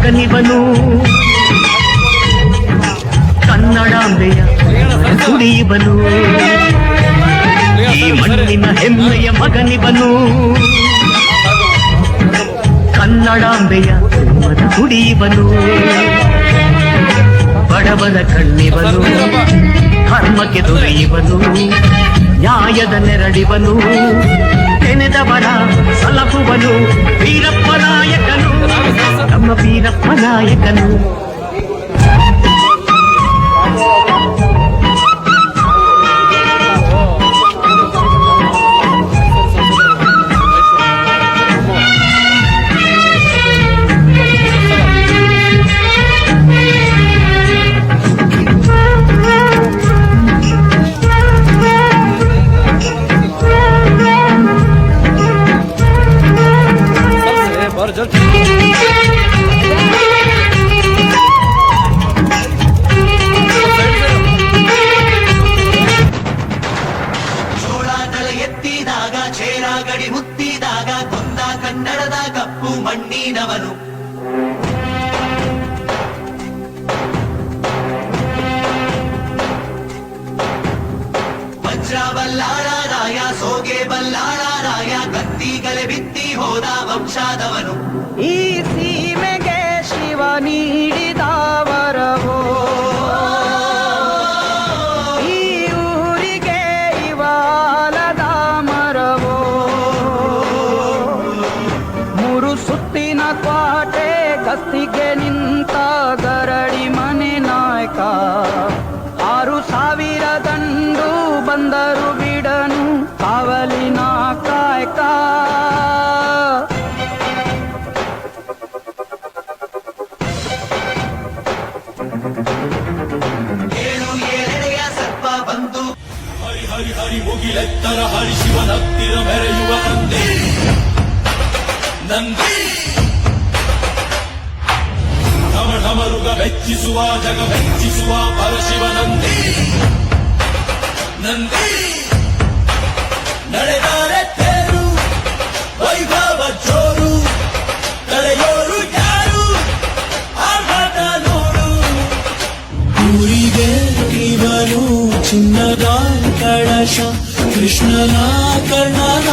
ಮಗನಿವನು ಕನ್ನಡಾಂಬೆಯ ಕುಡಿಯುವನು ಈ ಮಣ್ಣಿನ ಹೆಮ್ಮೆಯ ಮಗನಿವನು ಕನ್ನಡಾಂಬೆಯ ಕುಡಿಯುವನು ಬಡವರ ಕಣ್ಣಿವನು ಧರ್ಮಕ್ಕೆ ದೊರೆಯುವನು ನ್ಯಾಯದ ನೆರಳಿವನು ತೆನೆದವರ ಸಲಹುವನು ವೀರಪ್ಪ ನಾಯಕನು ನಮ್ಮ ವೀರಪ್ಪ ನಾಯಕನು ಎತ್ತಿದಾಗ ಚೇರಾಗಡಿ ಮುತ್ತಿದಾಗ ಕೊಂದ ಕನ್ನಡದ ಕಪ್ಪು ಮಣ್ಣಿನವನು ವಜ್ರ ಬಲ್ಲಾಳರಾಯ ಸೋಗೆ ಬಲ್ಲಾಳರಾಯ ಕತ್ತಿಗಲೆ ಬಿತ್ತಿ ಹೋದ ವಂಶಾದವನು ಈ ಸೀಮೆಗೆ ಶಿವ ನೀಡಿದ ವರವೋ ಈ ಊರಿಗೆ ಇವಾಲದ ಮರವೋ ಮೂರು ಸುತ್ತಿನ ಕ್ವಾಟೆ ಗಸ್ತಿಗೆ ನಿಂತ ಗರಡಿ ಮನೆ ನಾಯಕ 6,000 ದಂಡು ಬಂದರು ಬಿಡನು ಕಾವಲಿನ ಕಾಯಕ ಹರಿ ಹರಿ ಮುಗಿಲೆತ್ತರ ಹರಿ ಶಿವನತ್ತಿರ ಮೆರೆಯುವ ನಂದಿ ನಂದಿ ಢಮರುಗ ಮೆಚ್ಚಿಸುವ ಜಗ ಮೆಚ್ಚಿಸುವ ಪರಶಿವ ನಂದಿ ನಂದಿ ನಡೆದಾರೆ ತೇರು ವೈಭವ ಜೋರು ತಡೆಯೋರು ಯಾರು ಆಘಾತ ನೋಡು ಊರಿಗೆ ಇವನು ಚಿನ್ನದ ಕಳಶ ಕೃಷ್ಣನ ಕರ್ಣನ